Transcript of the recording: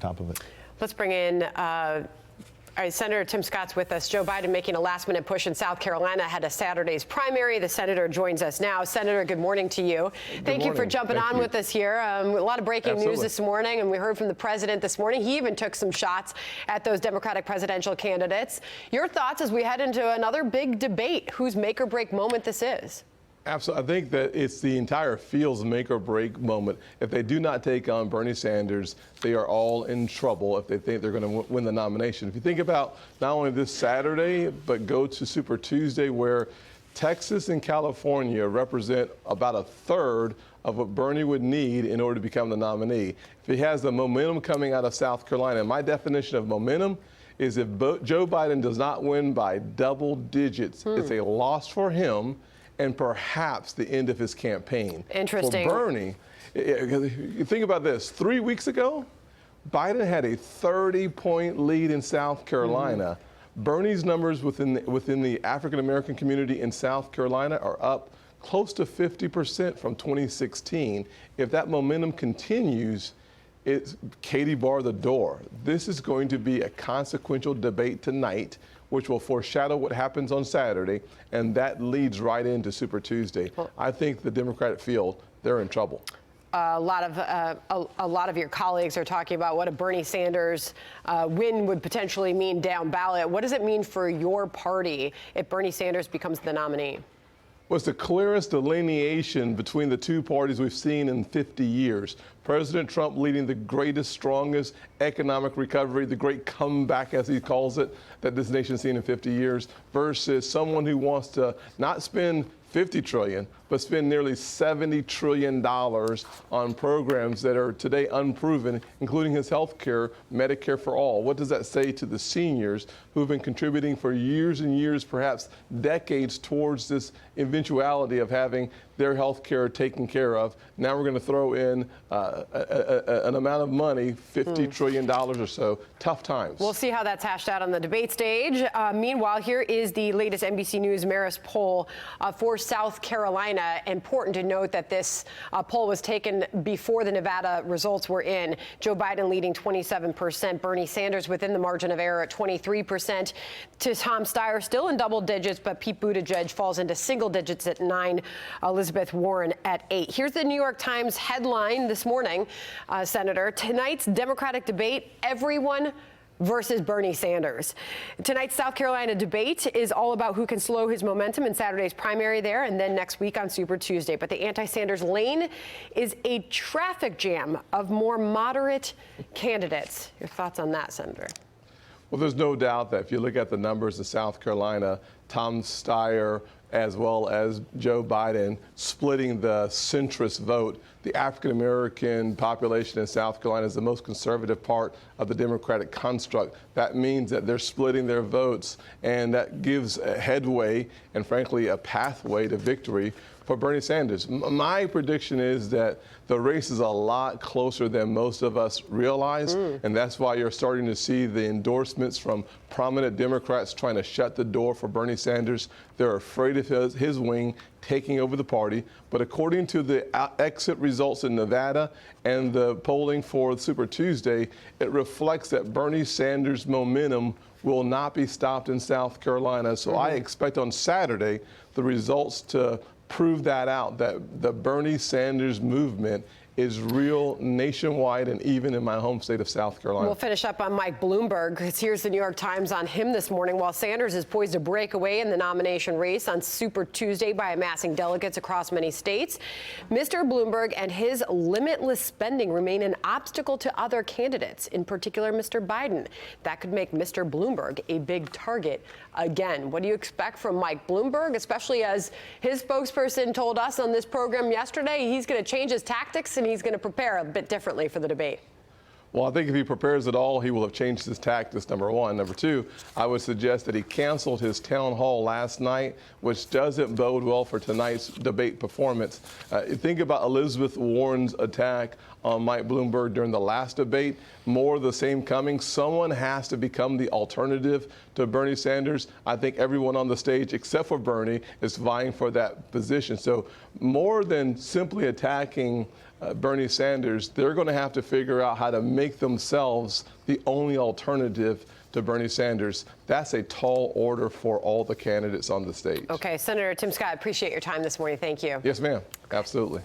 top of it. Let's bring in Senator Tim Scott's with us. Joe Biden making a last-minute push in South Carolina ahead of Saturday's primary. The senator joins us now. Senator, good morning to you. Thank you for jumping on with us here. A lot of breaking news this morning, and we heard from the president this morning. He even took some shots at those Democratic presidential candidates. Your thoughts as we head into another big debate, whose make-or-break moment this is? Absolutely. I think that it's the entire field's make or break moment. If they do not take on Bernie Sanders, they are all in trouble if they think they're going to win the nomination. If you think about not only this Saturday, but go to Super Tuesday, where Texas and California represent about a third of what Bernie would need in order to become the nominee. If he has the momentum coming out of South Carolina, my definition of momentum is if Joe Biden does not win by double digits, it's a loss for him and perhaps the end of his campaign. Interesting. For Bernie, you think about this. 3 weeks ago, Biden had a 30-point lead in South Carolina. Bernie's numbers within the African-American community in South Carolina are up close to 50% from 2016. If that momentum continues, it's Katie bar the door. This is going to be a consequential debate tonight, which will foreshadow what happens on Saturday, and that leads right into Super Tuesday. I think the Democratic field, they're in trouble. A lot of your colleagues are talking about what a Bernie Sanders win would potentially mean down ballot. What does it mean for your party if Bernie Sanders becomes the nominee? Was the clearest delineation between the two parties we've seen in 50 years. President Trump leading the greatest, strongest economic recovery, the great comeback, as he calls it, that this nation's seen in 50 years, versus someone who wants to not spend $50 trillion, but spend nearly $70 trillion on programs that are today unproven, including his health care, Medicare for all. What does that say to the seniors who've been contributing for years and years, perhaps decades, towards this eventuality of having their health care taken care of? Now we're going to throw in an amount of money, $50 trillion or so. Tough times. We'll see how that's hashed out on the debate stage. Meanwhile, here is the latest NBC News Marist poll for South Carolina. Important to note that this poll was taken before the Nevada results were in. Joe Biden leading 27%, Bernie Sanders within the margin of error at 23%. To Tom Steyer still in double digits, but Pete Buttigieg falls into single digits at 9%, Elizabeth Warren at 8%. Here's the New York Times headline this morning, Senator. Tonight's Democratic debate, everyone versus Bernie Sanders. Tonight's South Carolina debate is all about who can slow his momentum in Saturday's primary there and then next week on Super Tuesday. But the anti-Sanders lane is a traffic jam of more moderate candidates. Your thoughts on that, Senator? Well, there's no doubt that if you look at the numbers of South Carolina, Tom Steyer as well as Joe Biden splitting the centrist vote. The African-American population in South Carolina is the most conservative part of the Democratic construct. That means that they're splitting their votes, and that gives a headway and, frankly, a pathway to victory for Bernie Sanders. My prediction is that the race is a lot closer than most of us realize, and that's why you're starting to see the endorsements from prominent Democrats trying to shut the door for Bernie Sanders. They're afraid of his wing taking over the party. But according to the exit results in Nevada and the polling for Super Tuesday, it reflects that Bernie Sanders' momentum will not be stopped in South Carolina. So I expect on Saturday the results to prove that out, that the Bernie Sanders movement is real nationwide and even in my home state of South Carolina. We'll finish up on Mike Bloomberg, because here's the New York Times on him this morning. While Sanders is poised to break away in the nomination race on Super Tuesday by amassing delegates across many states, Mr. Bloomberg and his limitless spending remain an obstacle to other candidates, in particular Mr. Biden. That could make Mr. Bloomberg a big target again. What do you expect from Mike Bloomberg, especially as his spokesperson told us on this program yesterday he's going to change his tactics and he's going to prepare a bit differently for the debate? Well, I think if he prepares at all, he will have changed his tactics, number one. Number two, I would suggest that he canceled his town hall last night, which doesn't bode well for tonight's debate performance. Think about Elizabeth Warren's attack on Mike Bloomberg during the last debate. More of the same coming. Someone has to become the alternative to Bernie Sanders. I think everyone on the stage, except for Bernie, is vying for that position. So more than simply attacking Bernie Sanders, they're going to have to figure out how to make themselves the only alternative to Bernie Sanders. That's a tall order for all the candidates on the stage. Okay, Senator Tim Scott, appreciate your time this morning. Thank you. Yes, ma'am. Absolutely.